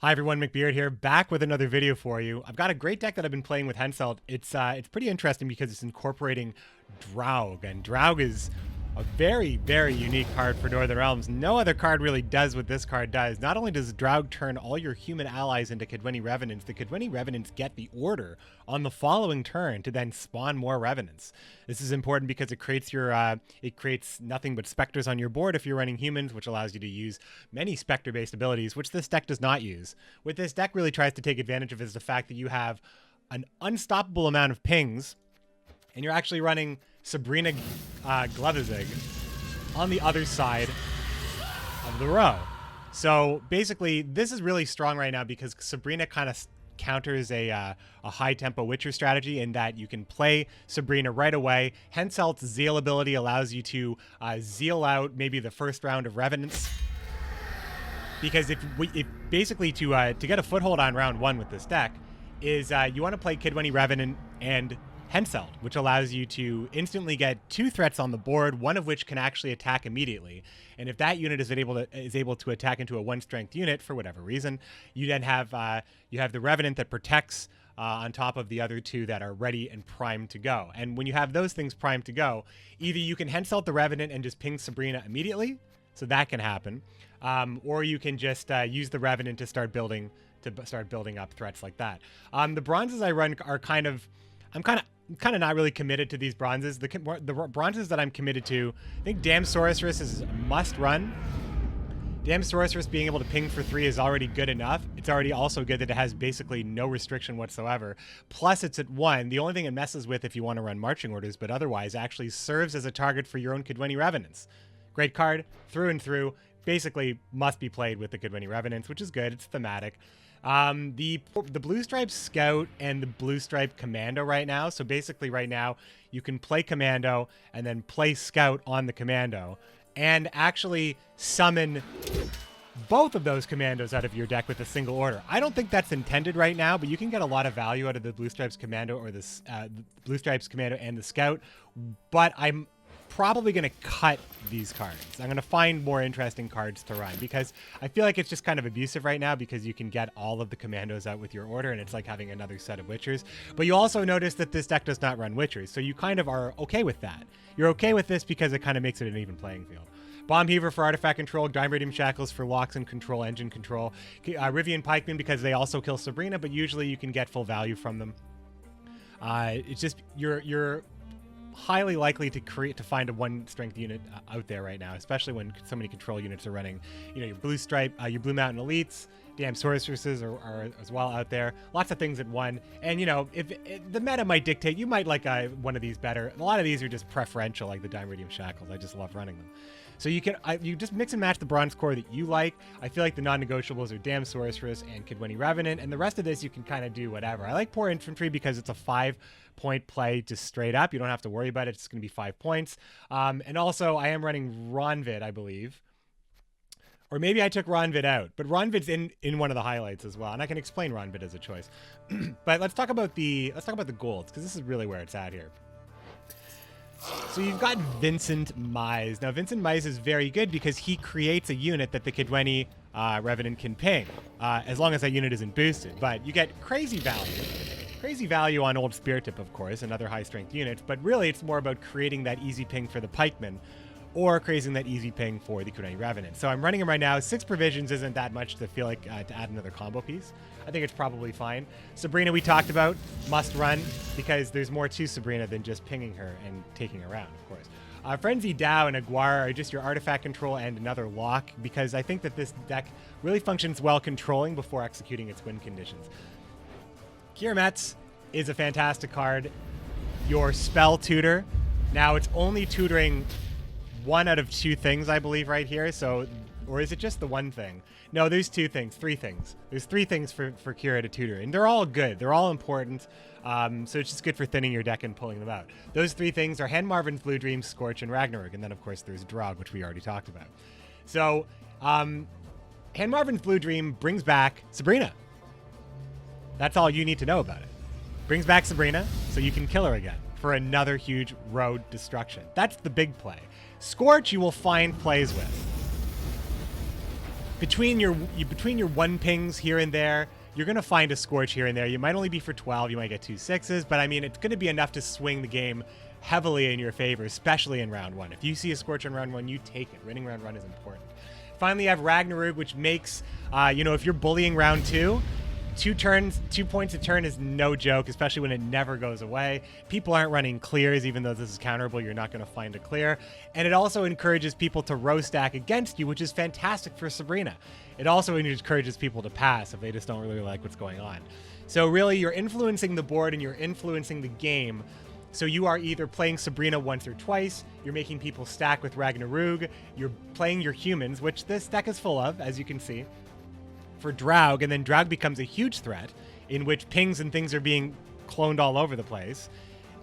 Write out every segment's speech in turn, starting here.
Hi everyone, McBeard here, back with another video for you. I've got a great deck that I've been playing with Henselt. It's pretty interesting because it's incorporating Draug, and Draug is a very, very unique card for Northern Realms. No other card really does what this card does. Not only does Draug turn all your human allies into Kidweni Revenants, the Kidweni Revenants get the order on the following turn to then spawn more Revenants. This is important because it creates it creates nothing but Spectres on your board if you're running humans, which allows you to use many Spectre-based abilities, which this deck does not use. What this deck really tries to take advantage of is the fact that you have an unstoppable amount of pings, and you're actually running Sabrina Glevezig on the other side of the row. So basically, this is really strong right now because Sabrina kind of counters a high-tempo Witcher strategy in that you can play Sabrina right away. Henselt's Zeal ability allows you to zeal out maybe the first round of Revenants. Because if basically to get a foothold on round one with this deck is you want to play Kidweni Revenant and Henselt, which allows you to instantly get two threats on the board, one of which can actually attack immediately. And if that unit is able to attack into a 1-strength unit for whatever reason, you then have the Revenant that protects on top of the other two that are ready and primed to go. And when you have those things primed to go, either you can Henselt the Revenant and just ping Sabrina immediately, so that can happen, or you can just use the Revenant to start building up threats like that. The bronzes I run are I'm kind of not really committed to these bronzes. The bronzes that I'm committed to, I think Damn Sorceress is a must run. Damn Sorceress being able to ping for 3 is already good enough. It's already also good that it has basically no restriction whatsoever. Plus it's at 1. The only thing it messes with if you want to run marching orders, but otherwise actually serves as a target for your own Kidweni Revenants. Great card, through and through. Basically must be played with the Kidweni Revenants, which is good. It's thematic. The Blue Stripe Scout and the Blue Stripe Commando right now. So basically right now you can play Commando and then play Scout on the Commando and actually summon both of those Commandos out of your deck with a single order. I don't think that's intended right now, but you can get a lot of value out of the Blue Stripes Commando or the Blue Stripes Commando and the Scout. But I'm probably going to cut these cards. I'm going to find more interesting cards to run because I feel like it's just kind of abusive right now because you can get all of the Commandos out with your order and it's like having another set of Witchers. But you also notice that this deck does not run Witchers, so you kind of are okay with that. You're okay with this because it kind of makes it an even playing field. Bomb Heaver for artifact control, Dimeradium Shackles for locks and control, engine control, Rivian Pikemen because they also kill Sabrina, but usually you can get full value from them. It's just you're highly likely to find a 1-strength unit out there right now, especially when so many control units are running. You know, your Blue Stripe, your Blue Mountain Elites, Damn Sorceresses are as well out there. Lots of things at 1. And, you know, if the meta might dictate, you might like one of these better. A lot of these are just preferential, like the Dimeradium Shackles. I just love running them. So you just mix and match the bronze core that you like. I feel like the non-negotiables are Damn Sorceress and Kidweni Revenant, and the rest of this you can kind of do whatever. I like Poor Infantry because it's a 5-point play just straight up. You don't have to worry about it. It's going to be 5 points. And also, I am running Ronvid, I believe. Or maybe I took Ronvid out, but Ronvid's in one of the highlights as well, and I can explain Ronvid as a choice. But let's talk about the golds, because this is really where it's at here. So you've got Vincent Mize. Now, Vincent Mize is very good because he creates a unit that the Kidweni Revenant can ping, as long as that unit isn't boosted. But you get crazy value. Crazy value on Old Spear Tip, of course, and other high-strength units. But really, it's more about creating that easy ping for the Pikemen, or creating that easy ping for the Kidweni Revenant. So I'm running him right now. 6 provisions isn't that much to feel like to add another combo piece. I think it's probably fine. Sabrina we talked about, must run, because there's more to Sabrina than just pinging her and taking her around, of course. Frenzy Dow and Aguara are just your artifact control and another lock, because I think that this deck really functions well controlling before executing its win conditions. Kirametz is a fantastic card. Your spell tutor. Now it's only tutoring 1 out of 2 things, I believe, right here. So, or is it just the 1 thing? No, there's 2 things, 3 things. There's 3 things for Kira to tutor, and they're all good. They're all important. So it's just good for thinning your deck and pulling them out. Those 3 things are Hen Marvin's Blue Dream, Scorch, and Ragnarok. And then, of course, there's Draug, which we already talked about. So, Hen Marvin's Blue Dream brings back Sabrina. That's all you need to know about it. Brings back Sabrina, so you can kill her again for another huge road destruction. That's the big play. Scorch you will find plays with. between your one pings here and there, you're going to find a Scorch here and there. You might only be for 12. You might get 2 6s, but I mean, it's going to be enough to swing the game heavily in your favor, especially in round 1. If you see a Scorch in round 1, you take it. Winning round 1 is important. Finally, you have Ragnarok, which makes, if you're bullying round 2, 2 points a turn is no joke, especially when it never goes away. People aren't running clears, even though this is counterable. You're not going to find a clear. And it also encourages people to row stack against you, which is fantastic for Sabrina. It also encourages people to pass if they just don't really like what's going on. So really, you're influencing the board and you're influencing the game. So you are either playing Sabrina once or twice, you're making people stack with Ragnarok, you're playing your humans, which this deck is full of, as you can see, for Draug, and then Draug becomes a huge threat in which pings and things are being cloned all over the place.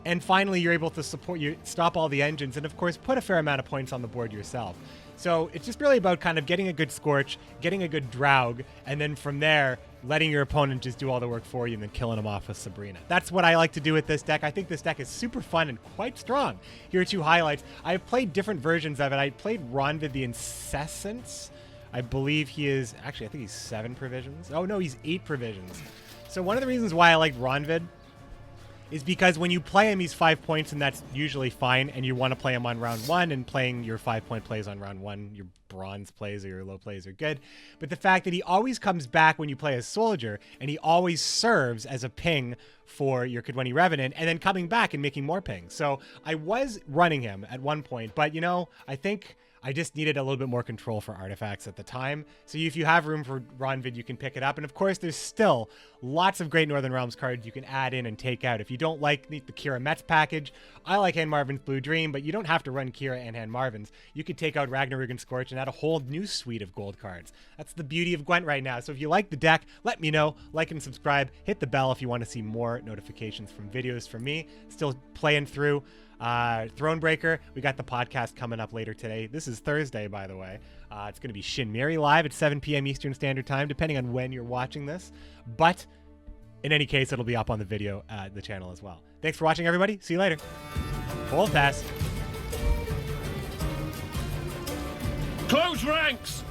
And finally, you're able to stop all the engines, and of course, put a fair amount of points on the board yourself. So it's just really about kind of getting a good Scorch, getting a good Draug, and then from there, letting your opponent just do all the work for you and then killing them off with Sabrina. That's what I like to do with this deck. I think this deck is super fun and quite strong. Here are 2 highlights. I've played different versions of it. I played Ronvid the Incessance. I believe he is, actually, I think he's 7 provisions. Oh no, he's 8 provisions. So one of the reasons why I like Ronvid is because when you play him, he's 5 points, and that's usually fine, and you want to play him on round 1, and playing your 5-point plays on round 1, your bronze plays or your low plays are good. But the fact that he always comes back when you play a soldier, and he always serves as a ping for your Kidwani Revenant, and then coming back and making more pings. So I was running him at one point, but I think I just needed a little bit more control for artifacts at the time. So if you have room for Ronvid, you can pick it up. And of course, there's still lots of great Northern Realms cards you can add in and take out. If you don't like the Kira Metz package, I like Hand Marvin's Blue Dream, but you don't have to run Kira and Hand Marvin's. You could take out Ragnarok and Scorch and add a whole new suite of gold cards. That's the beauty of Gwent right now. So if you like the deck, let me know. Like and subscribe. Hit the bell if you want to see more notifications from videos from me. Still playing through Thronebreaker. We got the podcast coming up later today. This is Thursday, by the way. It's going to be Shin Miri live at 7 p.m. Eastern Standard Time, depending on when you're watching this. But in any case, it'll be up on the video at the channel as well. Thanks for watching, everybody. See you later. Hold fast. Close ranks!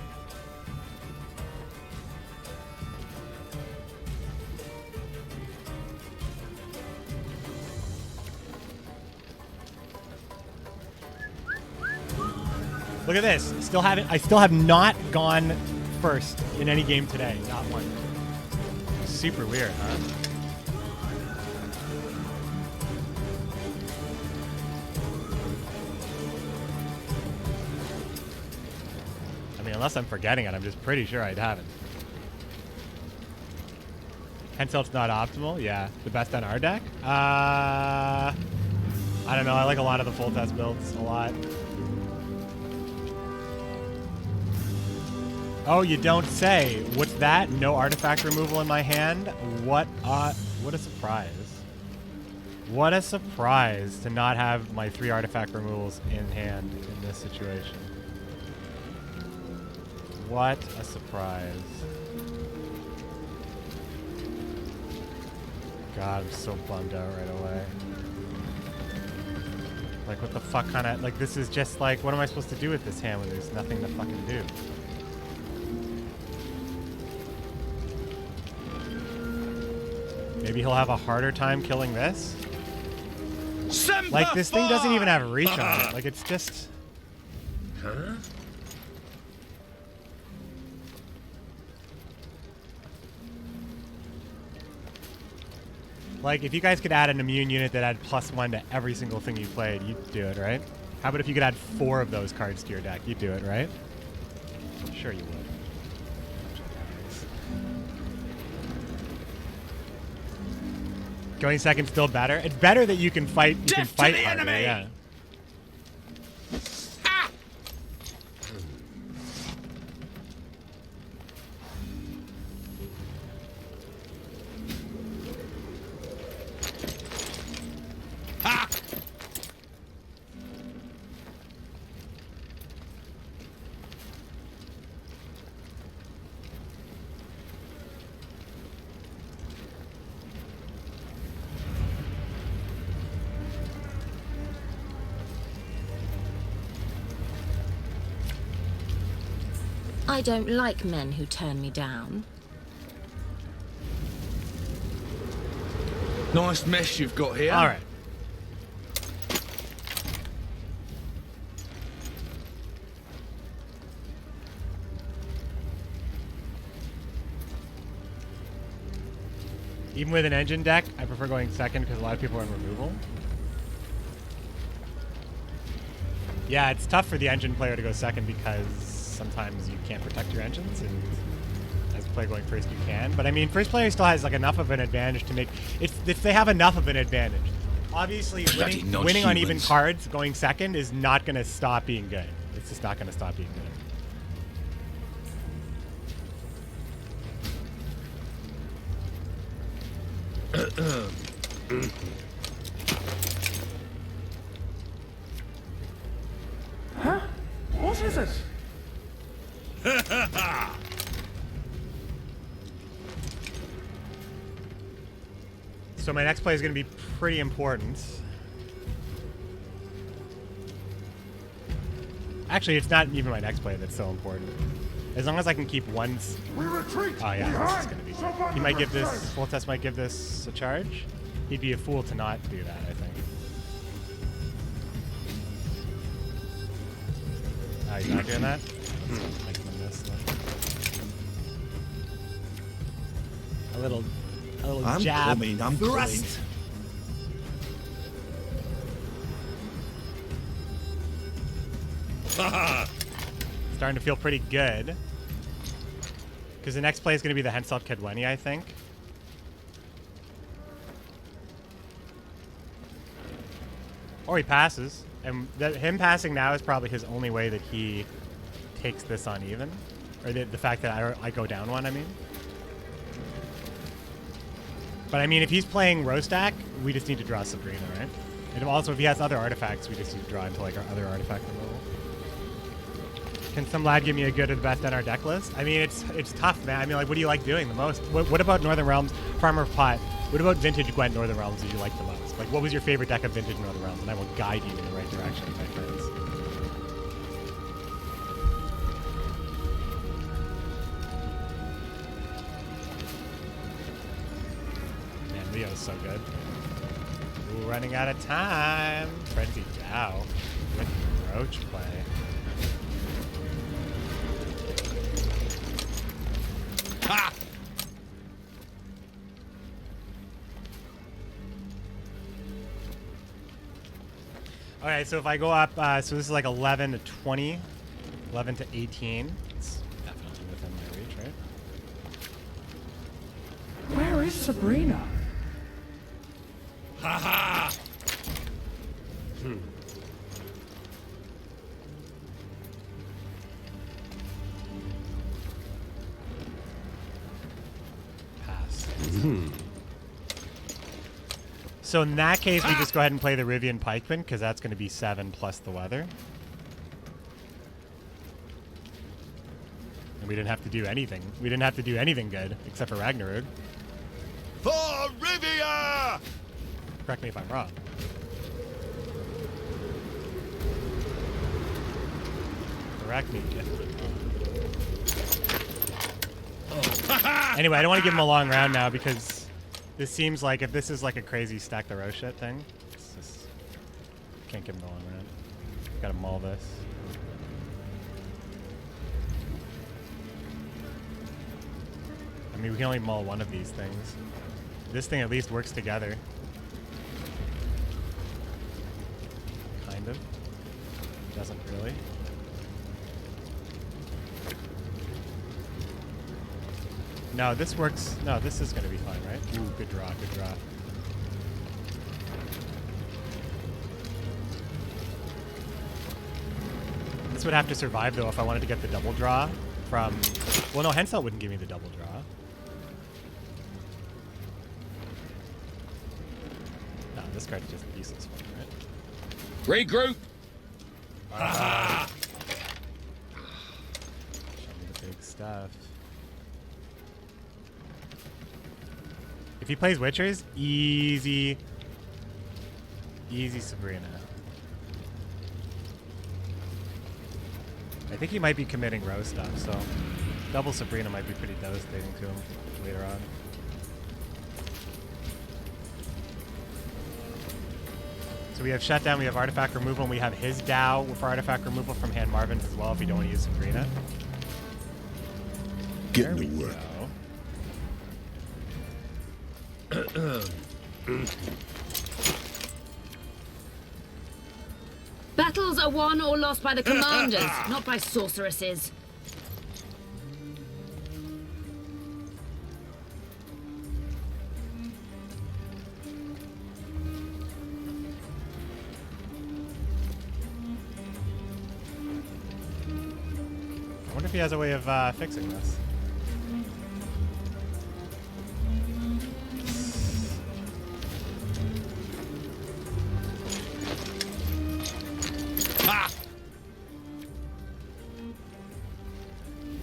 Look at this. I still have not gone first in any game today. Not one. Super weird, huh? I mean, unless I'm forgetting it, I'm just pretty sure I haven't. Henselt's not optimal? Yeah. The best on our deck? I don't know. I like a lot of the full test builds a lot. Oh, you don't say. What's that? No artifact removal in my hand? What a surprise. What a surprise to not have my 3 artifact removals in hand in this situation. What a surprise. God, I'm so bummed out right away. Like, what the fuck kind of... Like, this is just like, what am I supposed to do with this hand when there's nothing to fucking do? Maybe he'll have a harder time killing this? Like, this thing doesn't even have reach on it. Like, it's just... Huh? Like, if you guys could add an immune unit that had +1 to every single thing you played, you'd do it, right? How about if you could add 4 of those cards to your deck? You'd do it, right? Sure you would. Going second still better. It's better that you can fight. You can fight harder. Enemy. Yeah. Ha! I don't like men who turn me down. Nice mess you've got here. All right. Even with an engine deck, I prefer going second because a lot of people are in removal. Yeah, it's tough for the engine player to go second because sometimes you can't protect your engines, and as a player going first, you can. But I mean, first player still has like enough of an advantage to make if they have enough of an advantage. Obviously, winning on even cards, going second is not going to stop being good. It's just not going to stop being good. Huh? What is it? So my next play is going to be pretty important. Actually, it's not even my next play that's so important. As long as I can keep one. We retreat. Oh yeah, this is going to be. He might give this. Full test might give this a charge. He'd be a fool to not do that, I think. Oh, he's not doing that? Make him miss, though. A little jab. I'm thrust. Starting to feel pretty good. Because the next play is going to be the Henselt Kedweni, I think. Or he passes. And him passing now is probably his only way that he takes this on even. Or the fact that I go down one, I mean. But I mean, if he's playing Rostak, we just need to draw Sabrina, right? And also, if he has other artifacts, we just need to draw into like our other artifact removal. Can some lad give me a good or the best on our deck list? I mean, it's tough, man. I mean, like, what do you like doing the most? What about Northern Realms, Farmer of Pot? What about Vintage Gwent Northern Realms did you like the most? Like, what was your favorite deck of Vintage Northern Realms? And I will guide you in the right direction, my friends. Man, Leo's so good. Ooh, running out of time. Frenzy Dow with Roach play. Ha! Okay, so if I go up, so this is like 11 to 20, 11 to 18. It's definitely within my reach, right? Where is Sabrina? Ha ha! Pass. So in that case, we just go ahead and play the Rivian Pikeman, because that's going to be 7 plus the weather. And we didn't have to do anything. We didn't have to do anything good, except for Ragnarok. For Rivia! Correct me if I'm wrong. Correct me if I'm wrong. Anyway, I don't want to give him a long round now, because this seems like if this is like a crazy stack the row shit thing, it's just can't give him the long round. Gotta maul this. I mean, we can only maul one of these things. This thing at least works together. Kind of. Doesn't really. No, this works. No, this is going to be fine, right? Ooh, good draw, good draw. This would have to survive, though, if I wanted to get the double draw from... Well, no, Henselt wouldn't give me the double draw. No, this card's just useless for me, right? Regroup! Show me the big stuff. If he plays Witchers, easy Sabrina. I think he might be committing row stuff, so Double Sabrina might be pretty devastating to him later on. So we have Shutdown, we have Artifact Removal, and we have his Dow for Artifact Removal from Hand Marvin's as well if you don't want to use Sabrina. Get to work. Battles are won or lost by the commanders, not by sorceresses. I wonder if he has a way of fixing this.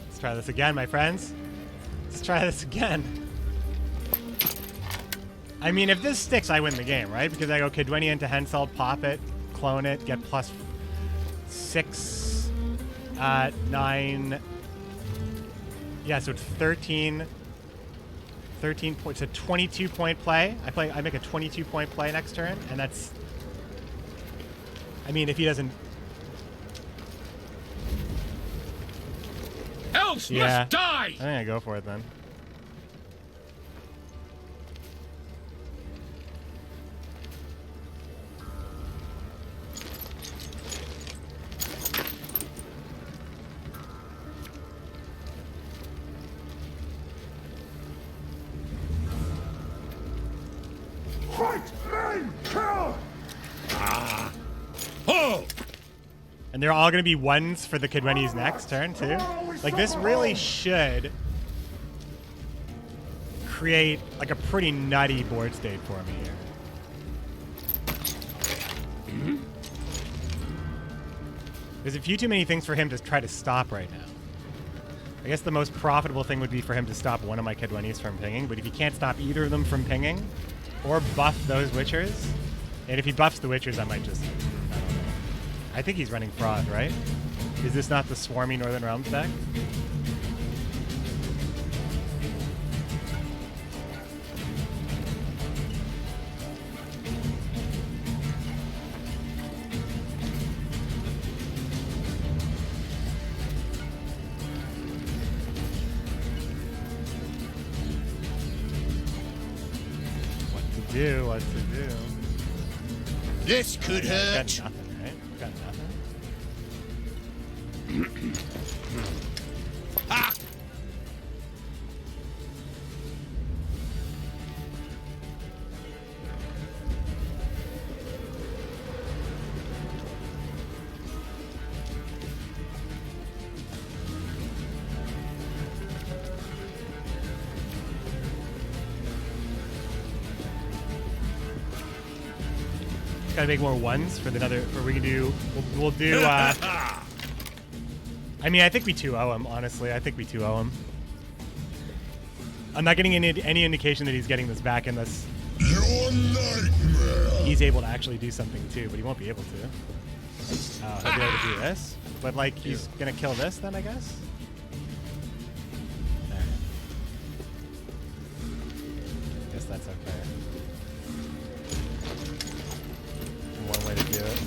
Let's try this again, my friends. Let's try this again. I mean, if this sticks, I win the game, right? Because I go Kidwini into Henselt, pop it, clone it, get plus 6, 9. Yeah, so it's 13 points. It's a 22-point play. I make a 22-point play next turn, and that's. I mean, if he doesn't. Else Yeah. must die! I think I go for it then. Fight! Men! Kill! Oh! And they're all going to be ones for the Kidwini's next turn, too. Like, this really should create, like, a pretty nutty board state for me here. There's a few too many things for him to try to stop right now. I guess the most profitable thing would be for him to stop one of my Kidwinis from pinging, but if he can't stop either of them from pinging, or buff those Witchers, and if he buffs the Witchers, I might just... I don't know. I think he's running Fraud, right? Is this not the Swarmy Northern Realms deck? What to do? This could Got hurt. nothing, right? Got nothing. Ha! Gotta make more ones for another. Or we can do. We'll do. I mean, I think we 2-0 him. Honestly, I think we 2-0 him. I'm not getting any indication that he's getting this back unless Your nightmare. he's able to actually do something too. But he won't be able to. Oh, he'll be able to do this. But like, he's gonna kill this then, I guess. Alright. Guess that's okay. One way to do it.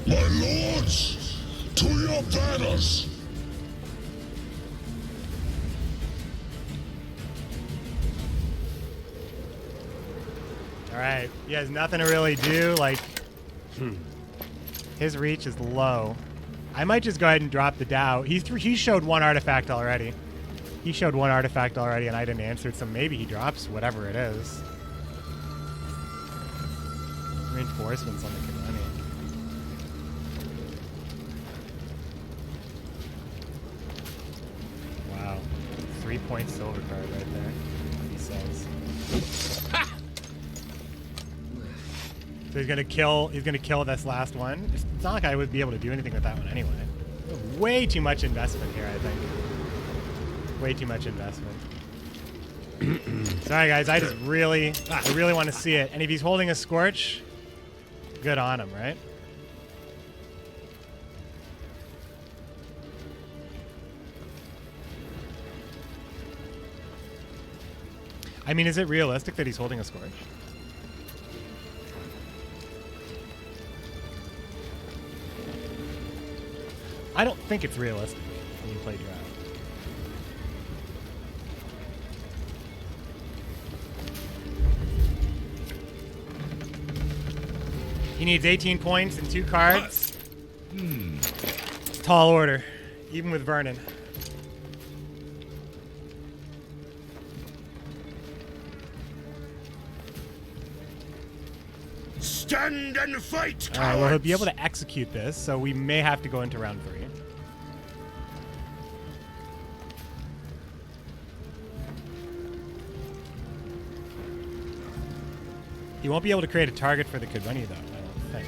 My lords, to your banners. All right, he has nothing to really do. Like, his reach is low. I might just go ahead and drop the Dow. He showed one artifact already. He showed one artifact already, and I didn't answer it, so maybe he drops whatever it is. Reinforcements on the Kidwini. Wow. 3-point silver card right there. He says. So he's gonna kill this last one. It's not like I would be able to do anything with that one anyway. Way too much investment here, I think. Way too much investment. Sorry guys, I really want to see it. And if he's holding a Scorch, good on him, right? I mean, is it realistic that he's holding a scorch? I don't think it's realistic when you play Draug. He needs 18 points and 2 cards. It's a tall order, even with Vernon. Stand and fight, All right, well, he'll be able cowards! to execute this, so we may have to go into round 3. He won't be able to create a target for the Kidwini, though, I don't think.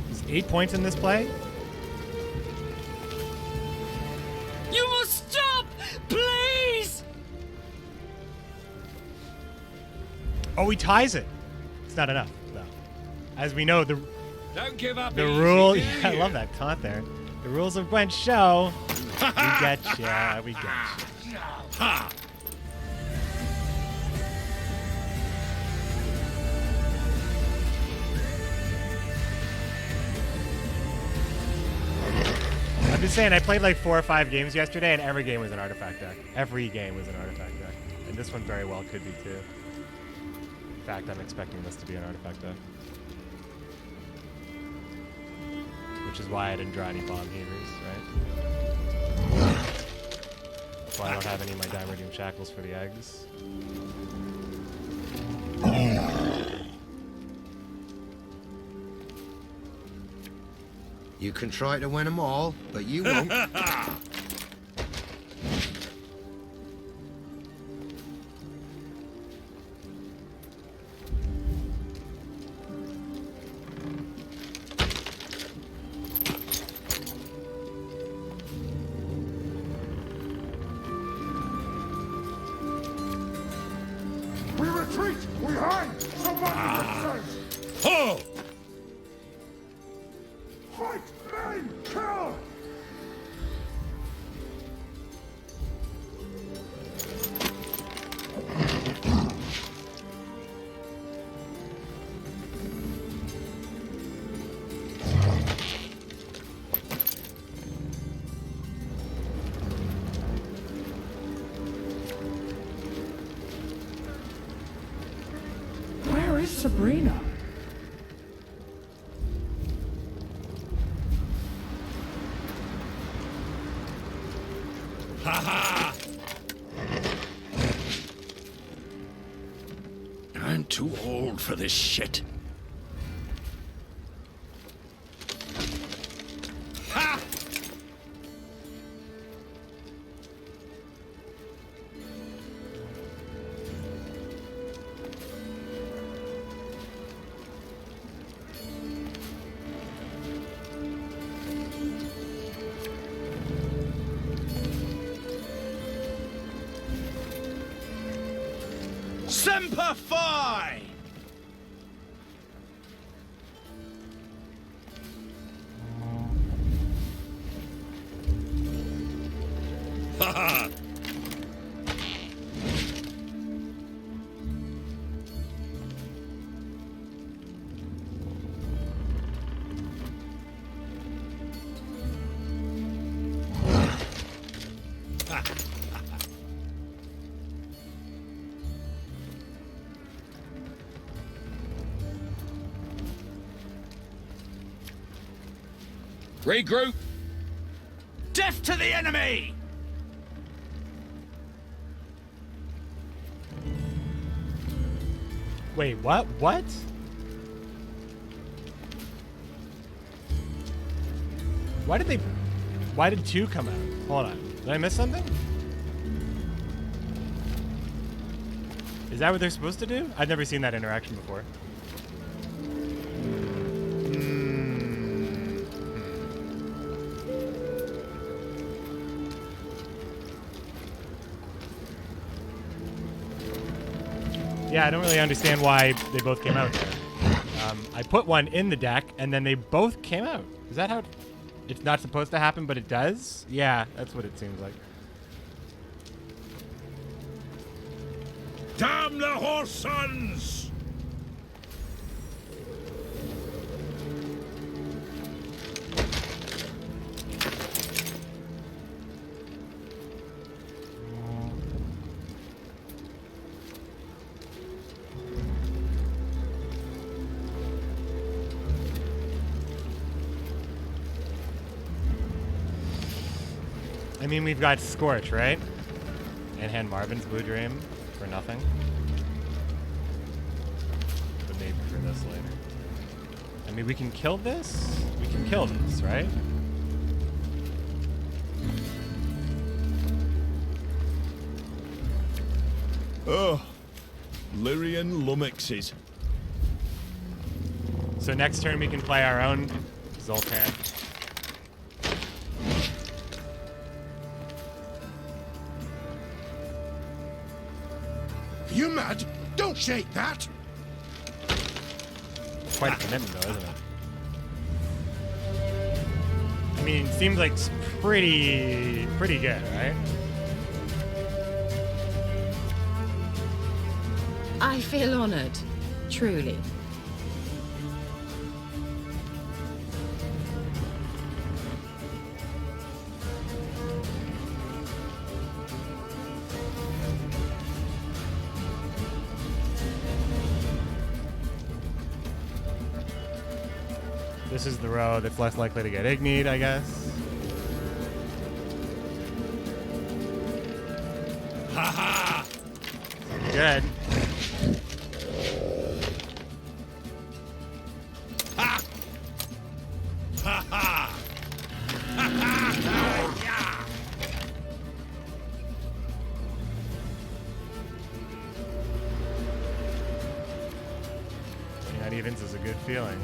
There's 8 points in this play. You must stop! Please! Oh, he ties it. It's not enough, though. As we know, the Don't give up. the easy, rule... do Yeah, I you? love that taunt there. The rules of Gwent show. We getcha, we getcha. Ha! I'm just saying, I played like 4 or 5 games yesterday, and every game was an artifact deck. Every game was an artifact deck. And this one very well could be, too. In fact, I'm expecting this to be an artifact deck. Which is why I didn't draw any bomb heavers, right? That's why I don't have any of my Dimerdium Shackles for the eggs. You can try to win them all, but you won't. We retreat! We hide! Somebody says! Ho! Fight! Aim! Kill! Where is Sabrina? Ha ha! I'm too old for this shit. Ha! Semper Fi! Ha ha! Regroup. Death to the enemy! Wait, what? What? Why did 2 come out? Hold on. Did I miss something? Is that what they're supposed to do? I've never seen that interaction before. Yeah, I don't really understand why they both came out there. I put one in the deck, and then they both came out. Is that how it's not supposed to happen, but it does? Yeah, that's what it seems like. Damn the horse sons! I mean, we've got Scorch, right? And Hand Marvin's Blue Dream for nothing. But maybe for this later. I mean, we can kill this? We can kill this, right? Oh, Lyrian Lummoxes. So next turn we can play our own Zoltan. You mad? Don't shake that! Quite a commitment though, isn't it? I mean, it seems like it's pretty good, right? I feel honored, truly. This is the row that's less likely to get ignied, I guess. Ha ha! Good. Ha! Ha ha! Ha ha! Yeah! Winning on evens is a good feeling.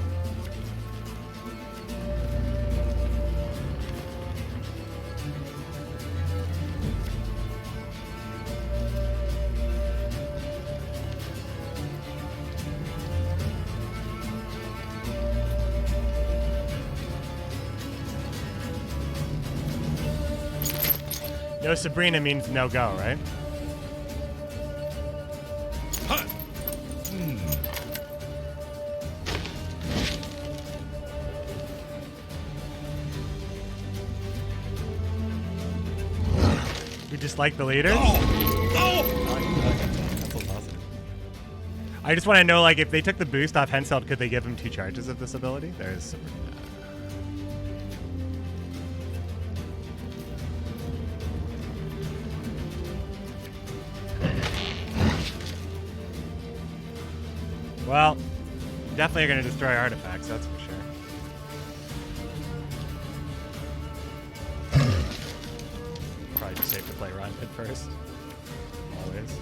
No Sabrina means no go, right? Ha! We just like the leader? Oh! That's awesome. I just want to know, like, if they took the boost off Henselt, could they give him 2 charges of this ability? There's Sabrina. Well, definitely are going to destroy artifacts, that's for sure. Probably just safe to play Run at first. Always.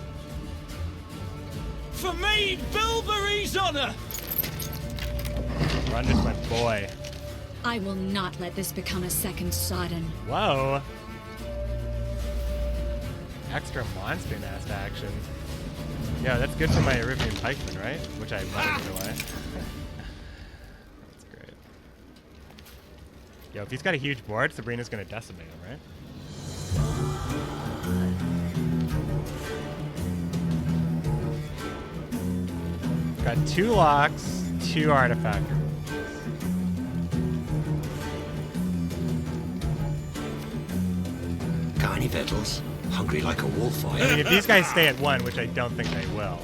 For me, Bilberry's honor! Run just went boy. I will not let this become a second Sodden. Whoa. Extra monster nest action. Yeah, that's good for my Erivian Pikeman, right? Which I let it away. That's great. Yo, if he's got a huge board, Sabrina's gonna decimate him, right? Got 2 locks, 2 artifact removals. Got any victuals? Hungry like a wolf, are I you? mean, if these guys stay at 1, which I don't think they will.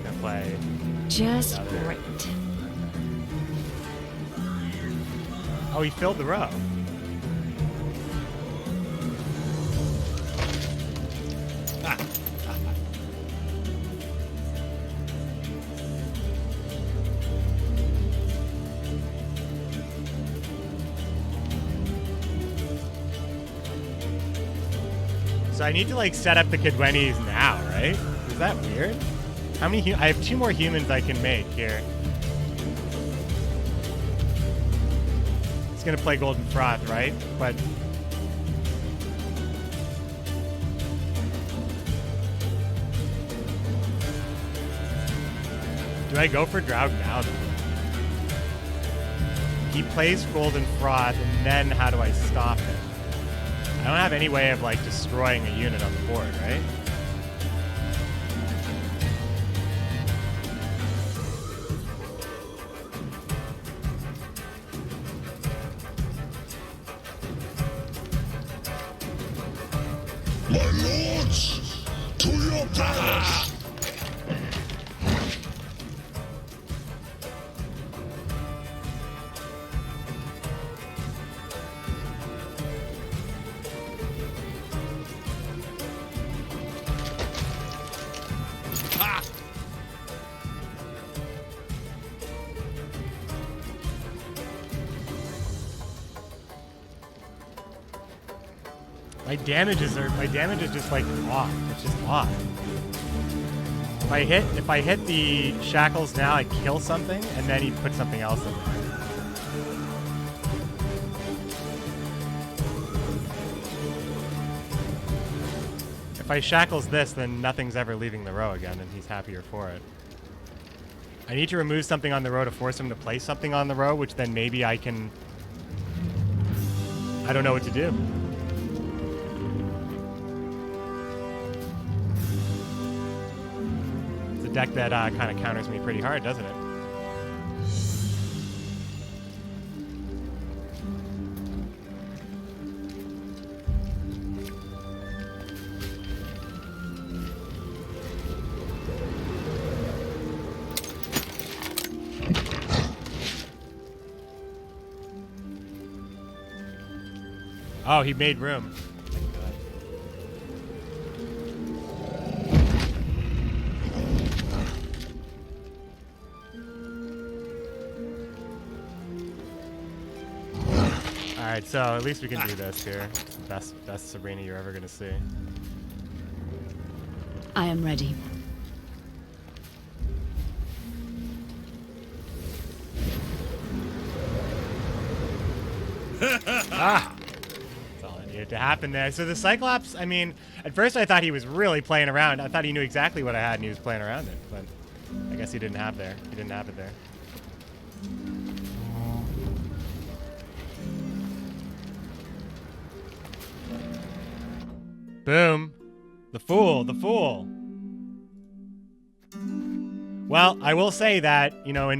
Gonna play. Just another- great. Oh, he filled the row. So I need to like set up the Kidwennies now, right? Is that weird? How many? I have 2 more humans I can make here. It's gonna play Golden Froth, right? But Do I go for Draug now? He plays Golden Froth, and then how do I stop him? I don't have any way of, like, destroying a unit on the board, right? My lords, to your palace! My damage is just like off. It's just off. If I hit the shackles now, I kill something, and then he puts something else in there. If I shackles this, then nothing's ever leaving the row again, and he's happier for it. I need to remove something on the row to force him to place something on the row, which then maybe I can... I don't know what to do. It's a deck that kind of counters me pretty hard, doesn't it? Oh, he made room. Alright, so at least we can do this here. Best Sabrina you're ever gonna see. I am ready. Ah! That's all I needed to happen there. So the Cyclops, I mean, at first I thought he was really playing around. I thought he knew exactly what I had and he was playing around it, but I guess he didn't have there. He didn't have it there. Boom. The fool, the fool. Well, I will say that, you know, in